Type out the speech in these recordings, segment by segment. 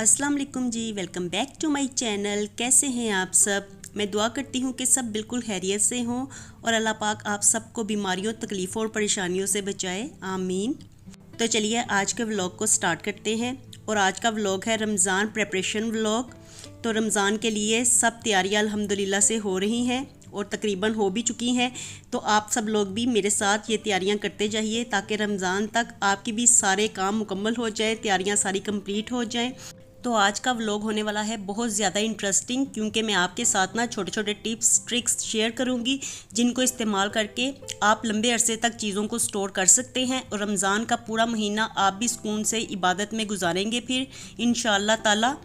अस्सलाम वालेकुम जी, welcome back to my channel. कैसे हैं आप सब? मैं दुआ करती हूँ कि सब बिल्कुल खैरियत से हों और अल्लाह पाक आप सबको बीमारियों, तकलीफ़ों और परेशानियों से बचाए, आमीन। तो चलिए आज के व्लॉग को स्टार्ट करते हैं। और आज का व्लॉग है रमज़ान प्रेपरेशन व्लॉग। तो रमज़ान के लिए सब तैयारियाँ अल्हम्दुलिल्लाह से हो रही हैं और तकरीबन हो भी चुकी हैं। तो आप सब लोग भी मेरे साथ ये तैयारियां करते जाइए ताकि रमज़ान तक आपकी भी सारे काम मुकम्मल हो जाए, तैयारियां सारी कंप्लीट हो जाएं। तो आज का व्लॉग होने वाला है बहुत ज़्यादा इंटरेस्टिंग, क्योंकि मैं आपके साथ ना छोटे छोटे टिप्स ट्रिक्स शेयर करूंगी जिनको इस्तेमाल करके आप लंबे अरसे तक चीज़ों को स्टोर कर सकते हैं और रमज़ान का पूरा महीना आप भी सुकून से इबादत में गुजारेंगे फिर इंशाअल्लाह ताला।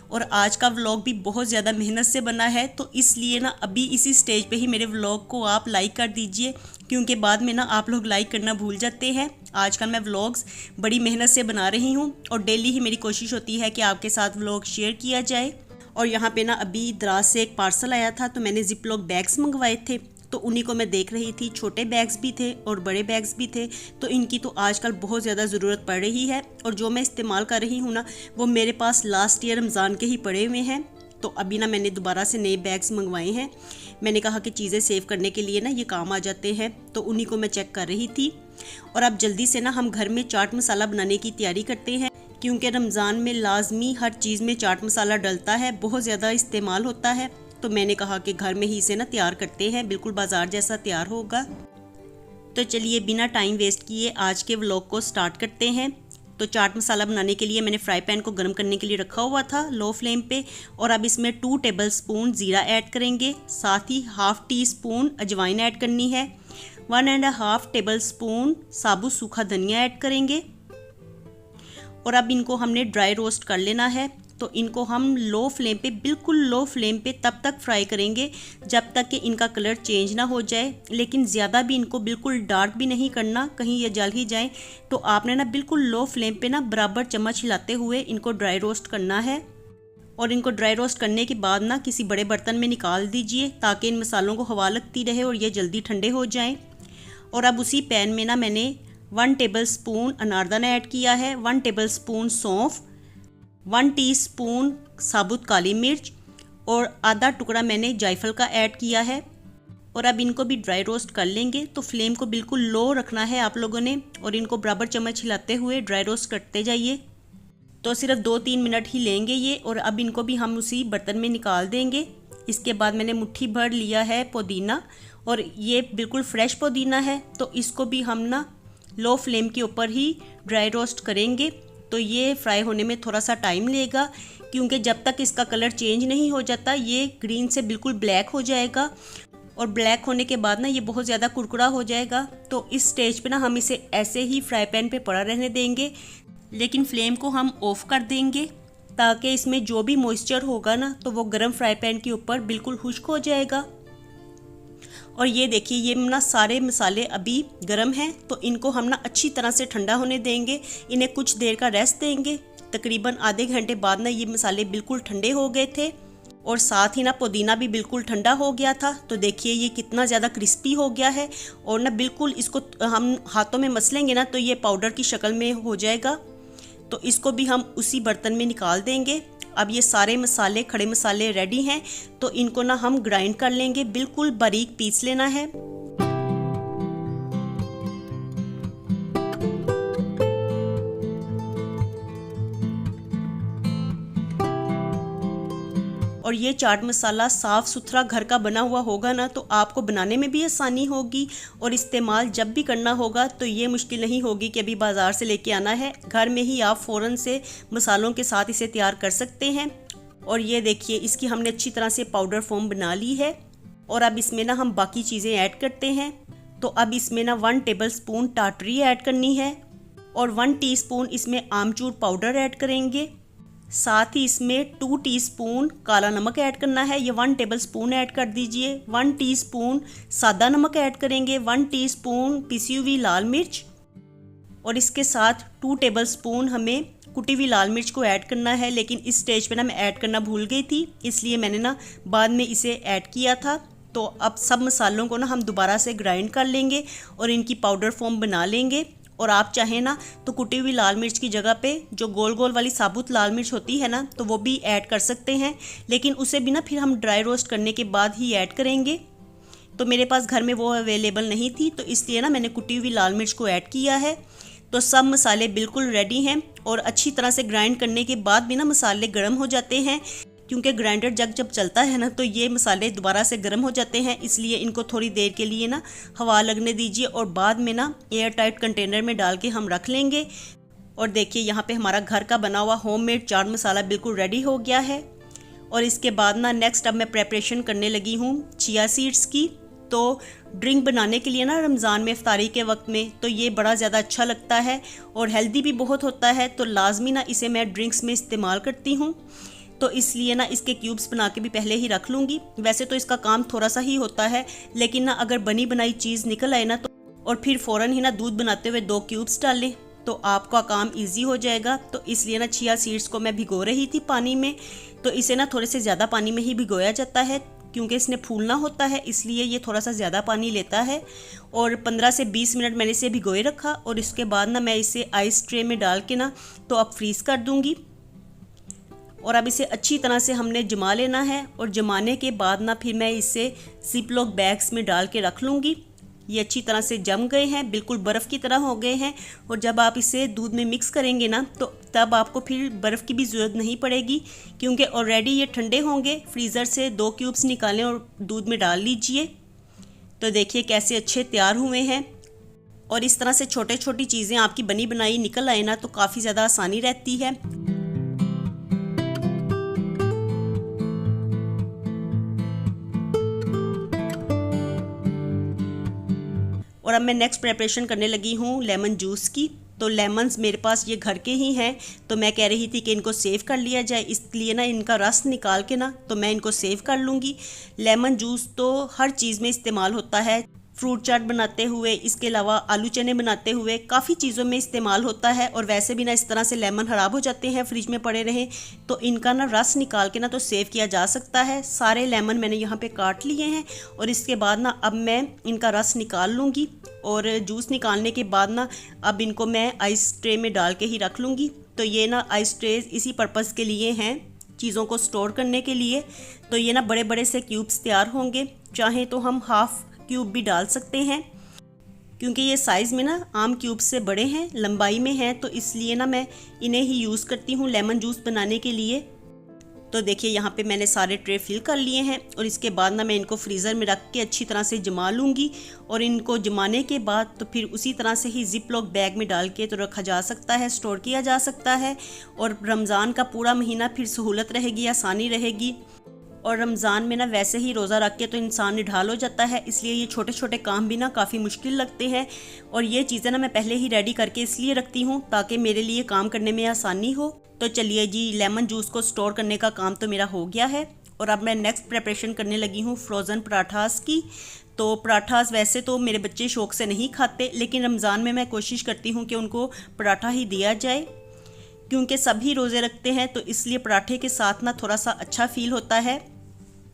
और आज का व्लॉग भी बहुत ज़्यादा मेहनत से बना है, तो इसलिए ना अभी इसी स्टेज पे ही मेरे व्लॉग को आप लाइक कर दीजिए, क्योंकि बाद में ना आप लोग लाइक करना भूल जाते हैं। आजकल मैं व्लॉग्स बड़ी मेहनत से बना रही हूँ और डेली ही मेरी कोशिश होती है कि आपके साथ व्लॉग शेयर किया जाए। और यहाँ पे ना अभी दराज से एक पार्सल आया था, तो मैंने जिप-लॉक बैग्स मंगवाए थे, तो उन्हीं को मैं देख रही थी। छोटे बैग्स भी थे और बड़े बैग्स भी थे, तो इनकी तो आजकल बहुत ज़्यादा ज़रूरत पड़ रही है। और जो मैं इस्तेमाल कर रही हूँ ना, वो मेरे पास लास्ट ईयर रमज़ान के ही पड़े हुए हैं। तो अभी ना मैंने दोबारा से नए बैग्स मंगवाए हैं। मैंने कहा कि चीज़ें सेव करने के लिए ना ये काम आ जाते हैं, तो उन्हीं को मैं चेक कर रही थी। और अब जल्दी से ना हम घर में चाट मसाला बनाने की तैयारी करते हैं, क्योंकि रमज़ान में लाजमी हर चीज़ में चाट मसाला डलता है, बहुत ज़्यादा इस्तेमाल होता है। तो मैंने कहा कि घर में ही इसे ना तैयार करते हैं, बिल्कुल बाजार जैसा तैयार होगा। तो चलिए बिना टाइम वेस्ट किए आज के व्लॉग को स्टार्ट करते हैं। तो चाट मसाला बनाने के लिए मैंने फ्राई पैन को गर्म करने के लिए रखा हुआ था लो फ्लेम पे। और अब इसमें 2 टेबल स्पून ज़ीरा ऐड करेंगे, साथ ही हाफ टी स्पून अजवाइन ऐड करनी है, 1.5 टेबल स्पून साबुत सूखा धनिया ऐड करेंगे। और अब इनको हमने ड्राई रोस्ट कर लेना है। तो इनको हम लो फ्लेम पे, बिल्कुल लो फ्लेम पे तब तक फ्राई करेंगे जब तक कि इनका कलर चेंज ना हो जाए, लेकिन ज़्यादा भी इनको बिल्कुल डार्क भी नहीं करना, कहीं ये जल ही जाए। तो आपने ना बिल्कुल लो फ्लेम पे ना बराबर चम्मच हिलाते हुए इनको ड्राई रोस्ट करना है। और इनको ड्राई रोस्ट करने के बाद ना किसी बड़े बर्तन में निकाल दीजिए, ताकि इन मसालों को हवा लगती रहे और ये जल्दी ठंडे हो जाएँ। और अब उसी पैन में ना मैंने 1 टेबल स्पून अनारदाना ऐड किया है, 1 टेबल स्पून सौंफ, 1 टीस्पून साबुत काली मिर्च और आधा टुकड़ा मैंने जायफल का ऐड किया है। और अब इनको भी ड्राई रोस्ट कर लेंगे। तो फ्लेम को बिल्कुल लो रखना है आप लोगों ने और इनको बराबर चम्मच हिलाते हुए ड्राई रोस्ट करते जाइए। तो सिर्फ 2-3 मिनट ही लेंगे ये। और अब इनको भी हम उसी बर्तन में निकाल देंगे। इसके बाद मैंने मुट्ठी भर लिया है पुदीना, और ये बिल्कुल फ्रेश पुदीना है, तो इसको भी हम ना लो फ्लेम के ऊपर ही ड्राई रोस्ट करेंगे। तो ये फ्राई होने में थोड़ा सा टाइम लेगा, क्योंकि जब तक इसका कलर चेंज नहीं हो जाता ये ग्रीन से बिल्कुल ब्लैक हो जाएगा, और ब्लैक होने के बाद ना ये बहुत ज़्यादा कुरकुरा हो जाएगा। तो इस स्टेज पे ना हम इसे ऐसे ही फ्राई पैन पे पड़ा रहने देंगे, लेकिन फ्लेम को हम ऑफ कर देंगे, ताकि इसमें जो भी मॉइस्चर होगा ना, तो वो गर्म फ्राई पैन के ऊपर बिल्कुल खुश्क हो जाएगा। और ये देखिए, ये ना सारे मसाले अभी गर्म हैं, तो इनको हम ना अच्छी तरह से ठंडा होने देंगे। इन्हें कुछ देर का रेस्ट देंगे। तकरीबन आधे घंटे बाद ना ये मसाले बिल्कुल ठंडे हो गए थे, और साथ ही ना पुदीना भी बिल्कुल ठंडा हो गया था। तो देखिए ये कितना ज़्यादा क्रिस्पी हो गया है, और ना बिल्कुल इसको हम हाथों में मसलेंगे ना तो ये पाउडर की शक्ल में हो जाएगा। तो इसको भी हम उसी बर्तन में निकाल देंगे। अब ये सारे मसाले, खड़े मसाले रेडी हैं, तो इनको ना हम ग्राइंड कर लेंगे, बिल्कुल बारीक पीस लेना है। और ये चाट मसाला साफ़ सुथरा घर का बना हुआ होगा ना, तो आपको बनाने में भी आसानी होगी, और इस्तेमाल जब भी करना होगा तो ये मुश्किल नहीं होगी कि अभी बाज़ार से लेके आना है। घर में ही आप फ़ौरन से मसालों के साथ इसे तैयार कर सकते हैं। और ये देखिए, इसकी हमने अच्छी तरह से पाउडर फॉर्म बना ली है। और अब इसमें ना हम बाकी चीज़ें ऐड करते हैं। तो अब इसमें ना 1 टेबल स्पून टाटरी ऐड करनी है, और 1 टीस्पून इसमें आमचूर पाउडर ऐड करेंगे। साथ ही इसमें 2 टीस्पून काला नमक ऐड करना है, ये 1 टेबल स्पून ऐड कर दीजिए। 1 टीस्पून सादा नमक ऐड करेंगे, 1 टीस्पून पिसी हुई लाल मिर्च, और इसके साथ 2 टेबल स्पून हमें कुटी हुई लाल मिर्च को ऐड करना है। लेकिन इस स्टेज पे ना मैं ऐड करना भूल गई थी, इसलिए मैंने ना बाद में इसे ऐड किया था। तो अब सब मसालों को ना हम दोबारा से ग्राइंड कर लेंगे और इनकी पाउडर फॉर्म बना लेंगे। और आप चाहें ना तो कुटी हुई लाल मिर्च की जगह पे जो गोल गोल वाली साबुत लाल मिर्च होती है ना, तो वो भी ऐड कर सकते हैं, लेकिन उसे भी ना फिर हम ड्राई रोस्ट करने के बाद ही ऐड करेंगे। तो मेरे पास घर में वो अवेलेबल नहीं थी, तो इसलिए ना मैंने कुटी हुई लाल मिर्च को ऐड किया है। तो सब मसाले बिल्कुल रेडी हैं और अच्छी तरह से ग्राइंड करने के बाद भी ना मसाले गर्म हो जाते हैं, क्योंकि ग्राइंडर जब चलता है ना तो ये मसाले दोबारा से गर्म हो जाते हैं, इसलिए इनको थोड़ी देर के लिए ना हवा लगने दीजिए और बाद में ना एयर टाइट कंटेनर में डाल के हम रख लेंगे। और देखिए यहाँ पे हमारा घर का बना हुआ होममेड चाट मसाला बिल्कुल रेडी हो गया है। और इसके बाद ना नेक्स्ट अब मैं प्रेपरेशन करने लगी हूँ चिया सीड्स की। तो ड्रिंक बनाने के लिए ना रमज़ान में इफ्तारी के वक्त में तो ये बड़ा ज़्यादा अच्छा लगता है और हेल्दी भी बहुत होता है, तो लाजमी ना इसे मैं ड्रिंक्स में इस्तेमाल करती हूँ। तो इसलिए ना इसके क्यूब्स बना के भी पहले ही रख लूँगी। वैसे तो इसका काम थोड़ा सा ही होता है, लेकिन ना अगर बनी बनाई चीज़ निकल आए ना तो और फिर फ़ौरन ही ना दूध बनाते हुए 2 क्यूब्स डाल लें तो आपका काम इजी हो जाएगा। तो इसलिए ना चिया सीड्स को मैं भिगो रही थी पानी में। तो इसे ना थोड़े से ज़्यादा पानी में ही भिगोया जाता है, क्योंकि इसने फूलना होता है, इसलिए ये थोड़ा सा ज़्यादा पानी लेता है। और 15 से 20 मिनट मैंने इसे भिगोए रखा और इसके बाद ना मैं इसे आइस ट्रे में डाल के ना तो अब फ्रीज़ कर दूँगी। और अब इसे अच्छी तरह से हमने जमा लेना है और जमाने के बाद ना फिर मैं इसे जिपलॉक बैग्स में डाल के रख लूँगी। ये अच्छी तरह से जम गए हैं, बिल्कुल बर्फ़ की तरह हो गए हैं। और जब आप इसे दूध में मिक्स करेंगे ना तो तब आपको फिर बर्फ़ की भी ज़रूरत नहीं पड़ेगी, क्योंकि ऑलरेडी ये ठंडे होंगे। फ्रीज़र से 2 क्यूब्स निकालें और दूध में डाल लीजिए। तो देखिए कैसे अच्छे तैयार हुए हैं। और इस तरह से छोटे छोटी चीज़ें आपकी बनी बनाई निकल आए ना तो काफ़ी ज़्यादा आसानी रहती है। और अब मैं नेक्स्ट प्रेपरेशन करने लगी हूँ लेमन जूस की। तो लेमन्स मेरे पास ये घर के ही हैं, तो मैं कह रही थी कि इनको सेव कर लिया जाए, इसलिए ना इनका रस निकाल के ना तो मैं इनको सेव कर लूँगी। लेमन जूस तो हर चीज़ में इस्तेमाल होता है, फ्रूट चाट बनाते हुए, इसके अलावा आलू चने बनाते हुए काफ़ी चीज़ों में इस्तेमाल होता है। और वैसे भी ना इस तरह से लेमन ख़राब हो जाते हैं फ्रिज में पड़े रहें, तो इनका ना रस निकाल के ना तो सेव किया जा सकता है। सारे लेमन मैंने यहाँ पे काट लिए हैं और इसके बाद ना अब मैं इनका रस निकाल लूँगी। और जूस निकालने के बाद ना अब इनको मैं आइस ट्रे में डाल के ही रख लूँगी। तो ये ना आइस ट्रेज इसी पर्पज़ के लिए हैं, चीज़ों को स्टोर करने के लिए। तो ये ना बड़े बड़े से क्यूब्स तैयार होंगे, चाहे तो हम हाफ़ क्यूब भी डाल सकते हैं, क्योंकि ये साइज़ में ना आम क्यूब से बड़े हैं, लंबाई में हैं, तो इसलिए ना मैं इन्हें ही यूज़ करती हूँ लेमन जूस बनाने के लिए। तो देखिए यहाँ पे मैंने सारे ट्रे फिल कर लिए हैं और इसके बाद ना मैं इनको फ्रीज़र में रख के अच्छी तरह से जमा लूँगी। और इनको जमाने के बाद तो फिर उसी तरह से ही जिपलॉक बैग में डाल के तो रखा जा सकता है, स्टोर किया जा सकता है। और रमज़ान का पूरा महीना फिर सहूलत रहेगी, आसानी रहेगी। और रमज़ान में ना वैसे ही रोज़ा रख के तो इंसान निढाल हो जाता है, इसलिए ये छोटे छोटे काम भी ना काफ़ी मुश्किल लगते हैं। और ये चीज़ें ना मैं पहले ही रेडी करके इसलिए रखती हूँ ताकि मेरे लिए काम करने में आसानी हो। तो चलिए जी, लेमन जूस को स्टोर करने का काम तो मेरा हो गया है। और अब मैं नेक्स्ट प्रेपरेशन करने लगी हूँ फ्रोज़न पराठास की। तो पराठास वैसे तो मेरे बच्चे शौक़ से नहीं खाते, लेकिन रमज़ान में मैं कोशिश करती हूँ कि उनको पराठा ही दिया जाए, क्योंकि सभी रोज़े रखते हैं, तो इसलिए पराठे के साथ ना थोड़ा सा अच्छा फील होता है।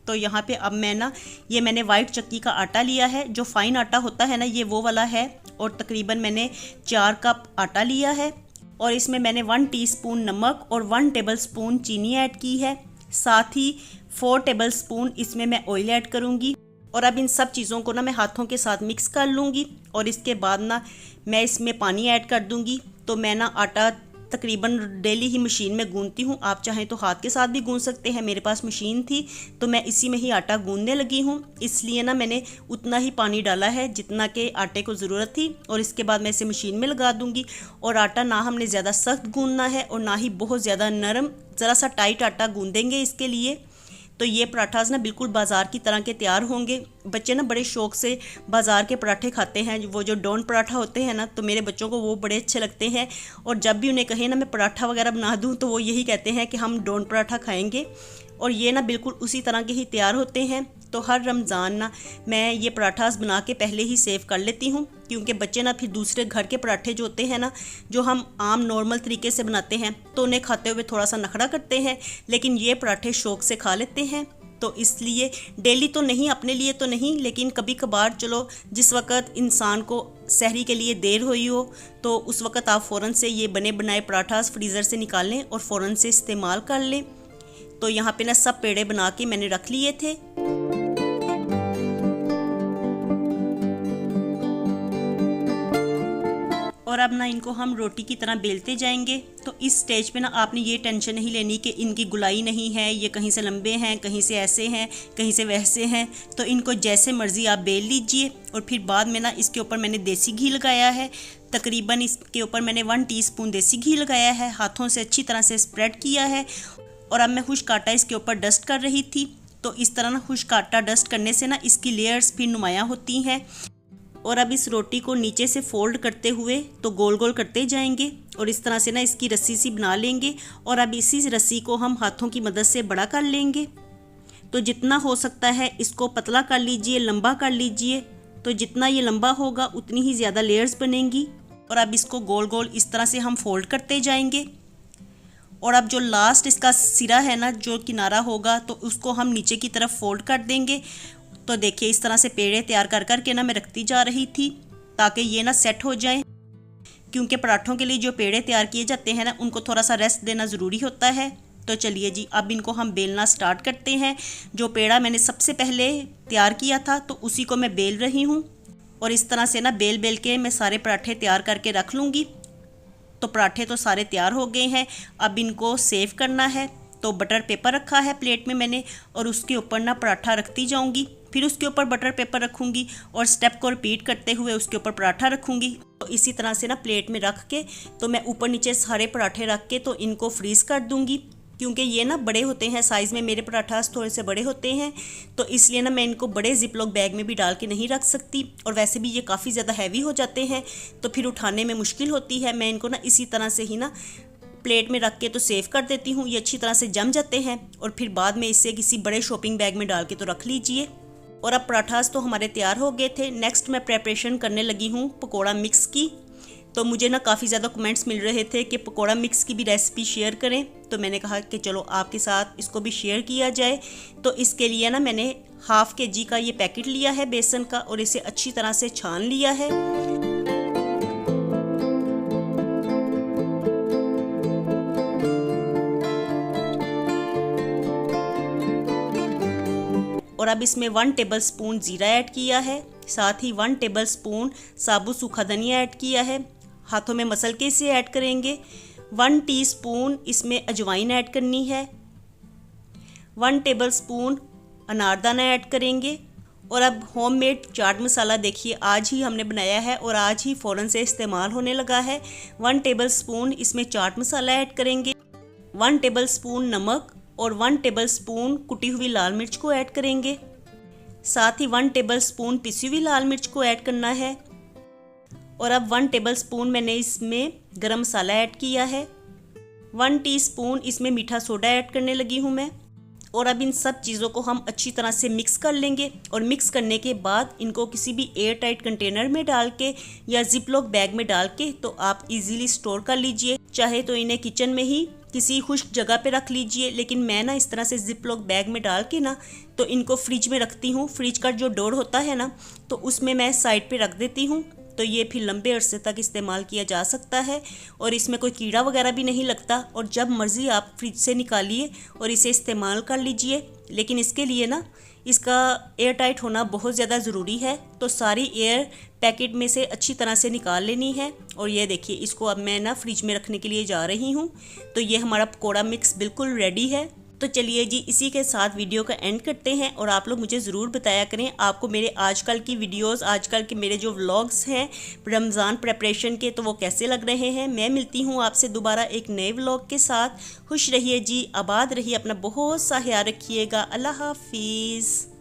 तो यहाँ पे अब मैं ना ये मैंने वाइट चक्की का आटा लिया है, जो फाइन आटा होता है ना ये वो वाला है। और तकरीबन मैंने 4 कप आटा लिया है और इसमें मैंने 1 टीस्पून नमक और 1 टेबलस्पून चीनी ऐड की है। साथ ही 4 टेबलस्पून इसमें मैं ऑयल ऐड करूँगी। और अब इन सब चीज़ों को ना मैं हाथों के साथ मिक्स कर लूँगी और इसके बाद ना मैं इसमें पानी ऐड कर दूँगी। तो मैं ना आटा तकरीबन डेली ही मशीन में गूंदती हूँ, आप चाहें तो हाथ के साथ भी गूंद सकते हैं। मेरे पास मशीन थी तो मैं इसी में ही आटा गूंदने लगी हूँ, इसलिए ना मैंने उतना ही पानी डाला है जितना के आटे को ज़रूरत थी। और इसके बाद मैं इसे मशीन में लगा दूँगी। और आटा ना हमने ज़्यादा सख्त गूंदना है और ना ही बहुत ज़्यादा नरम, ज़रा सा टाइट आटा गूंदेंगे इसके लिए। तो ये पराठास ना बिल्कुल बाज़ार की तरह के तैयार होंगे। बच्चे ना बड़े शौक़ से बाज़ार के पराठे खाते हैं, वो जो डोन पराठा होते हैं ना, तो मेरे बच्चों को वो बड़े अच्छे लगते हैं। और जब भी उन्हें कहें ना मैं पराठा वगैरह बना दूँ तो वो यही कहते हैं कि हम डोन पराठा खाएंगे। और ये ना बिल्कुल उसी तरह के ही तैयार होते हैं। तो हर रमज़ान ना मैं ये पराठास बना के पहले ही सेव कर लेती हूँ, क्योंकि बच्चे ना फिर दूसरे घर के पराठे जो होते हैं ना, जो हम आम नॉर्मल तरीके से बनाते हैं, तो उन्हें खाते हुए थोड़ा सा नखरा करते हैं, लेकिन ये पराठे शौक़ से खा लेते हैं। तो इसलिए डेली तो नहीं, अपने लिए तो नहीं, लेकिन कभी कभार चलो जिस वक़्त इंसान को सहरी के लिए देर हुई हो तो उस वक़्त आप फ़ौरन से ये बने बनाए पराठास फ्रीज़र से निकाल लें और फ़ौरन से इस्तेमाल कर लें। तो यहाँ पे ना सब पेड़े बना के मैंने रख लिए थे। और अब ना इनको हम रोटी की तरह बेलते जाएंगे। तो इस स्टेज पे ना आपने ये टेंशन नहीं लेनी कि इनकी गुलाई नहीं है, ये कहीं से लंबे हैं, कहीं से ऐसे हैं, कहीं से वैसे हैं। तो इनको जैसे मर्ज़ी आप बेल लीजिए। और फिर बाद में ना इसके ऊपर मैंने देसी घी लगाया है। तकरीबन इसके ऊपर मैंने 1 टीस्पून देसी घी लगाया है। हाथों से अच्छी तरह से स्प्रेड किया है। और अब मैं खुश्क आटा इसके ऊपर डस्ट कर रही थी। तो इस तरह ना खुश्क आटा डस्ट करने से ना इसकी लेयर्स भी नुमायाँ होती हैं। और अब इस रोटी को नीचे से फोल्ड करते हुए तो गोल गोल करते जाएंगे और इस तरह से ना इसकी रस्सी सी बना लेंगे। और अब इसी रस्सी को हम हाथों की मदद से बड़ा कर लेंगे। तो जितना हो सकता है इसको पतला कर लीजिए, लंबा कर लीजिए। तो जितना ये लंबा होगा उतनी ही ज़्यादा लेयर्स बनेंगी। और अब इसको गोल गोल इस तरह से हम फोल्ड करते जाएंगे। और अब जो लास्ट इसका सिरा है ना, जो किनारा होगा, तो उसको हम नीचे की तरफ फोल्ड कर देंगे। तो देखिए इस तरह से पेड़े तैयार कर करके ना मैं रखती जा रही थी ताकि ये ना सेट हो जाए, क्योंकि पराठों के लिए जो पेड़े तैयार किए जाते हैं ना उनको थोड़ा सा रेस्ट देना ज़रूरी होता है। तो चलिए जी अब इनको हम बेलना स्टार्ट करते हैं। जो पेड़ा मैंने सबसे पहले तैयार किया था तो उसी को मैं बेल रही हूँ। और इस तरह से ना बेल बेल के मैं सारे पराठे तैयार करके रख लूँगी। तो पराठे तो सारे तैयार हो गए हैं। अब इनको सेव करना है। तो बटर पेपर रखा है प्लेट में मैंने और उसके ऊपर ना पराठा रखती जाऊंगी। फिर उसके ऊपर बटर पेपर रखूंगी और स्टेप को रिपीट करते हुए उसके ऊपर पराठा रखूंगी। तो इसी तरह से ना प्लेट में रख के तो मैं ऊपर नीचे सारे पराठे रख के तो इनको फ्रीज़ कर दूंगी, क्योंकि ये ना बड़े होते हैं साइज़ में, मेरे पराठास थोड़े से बड़े होते हैं। तो इसलिए ना मैं इनको बड़े जिपलॉक बैग में भी डाल के नहीं रख सकती। और वैसे भी ये काफ़ी ज़्यादा हैवी हो जाते हैं तो फिर उठाने में मुश्किल होती है। मैं इनको ना इसी तरह से ही ना प्लेट में रख के तो सेव कर देती हूँ। ये अच्छी तरह से जम जाते हैं और फिर बाद में इसे किसी बड़े शॉपिंग बैग में डाल के तो रख लीजिए। और अब पराठास तो हमारे तैयार हो गए थे। नेक्स्ट मैं प्रेपरेशन करने लगी हूँ पकोड़ा मिक्स की। तो मुझे ना काफ़ी ज़्यादा कमेंट्स मिल रहे थे कि पकोड़ा मिक्स की भी रेसिपी शेयर करें। तो मैंने कहा कि चलो आपके साथ इसको भी शेयर किया जाए। तो इसके लिए ना मैंने ½ kg का ये पैकेट लिया है बेसन का और इसे अच्छी तरह से छान लिया है। और अब इसमें 1 टेबलस्पून ज़ीरा ऐड किया है, साथ ही 1 टेबलस्पून साबुत सूखा धनिया ऐड किया है। हाथों में मसल के इसे ऐड करेंगे। 1 टीस्पून इसमें अजवाइन ऐड करनी है। 1 टेबलस्पून अनारदाना ऐड करेंगे। और अब होममेड चाट मसाला देखिए आज ही हमने बनाया है और आज ही फ़ौरन से इस्तेमाल होने लगा है। 1 टेबलस्पून इसमें चाट मसाला ऐड करेंगे। 1 टेबलस्पून नमक और 1 टेबलस्पून कुटी हुई लाल मिर्च को ऐड करेंगे। साथ ही 1 टेबलस्पून पिसी हुई लाल मिर्च को ऐड करना है। और अब 1 टेबलस्पून मैंने इसमें गरम मसाला ऐड किया है। 1 टीस्पून इसमें मीठा सोडा ऐड करने लगी हूँ मैं। और अब इन सब चीज़ों को हम अच्छी तरह से मिक्स कर लेंगे। और मिक्स करने के बाद इनको किसी भी एयर टाइट कंटेनर में डाल के या जिपलॉक बैग में डाल के तो आप इजीली स्टोर कर लीजिए। चाहे तो इन्हें किचन में ही किसी खुश्क जगह पे रख लीजिए, लेकिन मैं ना इस तरह से जिपलॉक बैग में डाल के ना तो इनको फ्रिज में रखती हूँ। फ्रिज का जो डोर होता है ना तो उसमें मैं साइड पे रख देती हूँ। तो ये फिर लंबे अरसे तक इस्तेमाल किया जा सकता है और इसमें कोई कीड़ा वगैरह भी नहीं लगता। और जब मर्ज़ी आप फ्रिज से निकालिए और इसे इस्तेमाल कर लीजिए। लेकिन इसके लिए ना इसका एयर टाइट होना बहुत ज़्यादा ज़रूरी है। तो सारी एयर पैकेट में से अच्छी तरह से निकाल लेनी है। और ये देखिए इसको अब मैं ना फ्रिज में रखने के लिए जा रही हूँ। तो ये हमारा पकोड़ा मिक्स बिल्कुल रेडी है। तो चलिए जी इसी के साथ वीडियो का एंड करते हैं। और आप लोग मुझे ज़रूर बताया करें आपको मेरे आजकल की वीडियोस, आजकल के मेरे जो व्लॉग्स हैं रमज़ान प्रेपरेशन के, तो वो कैसे लग रहे हैं। मैं मिलती हूँ आपसे दोबारा एक नए व्लॉग के साथ। खुश रहिए जी, आबाद रहिए, अपना बहुत सा ख्याल रखिएगा। अल्लाह हाफिज़।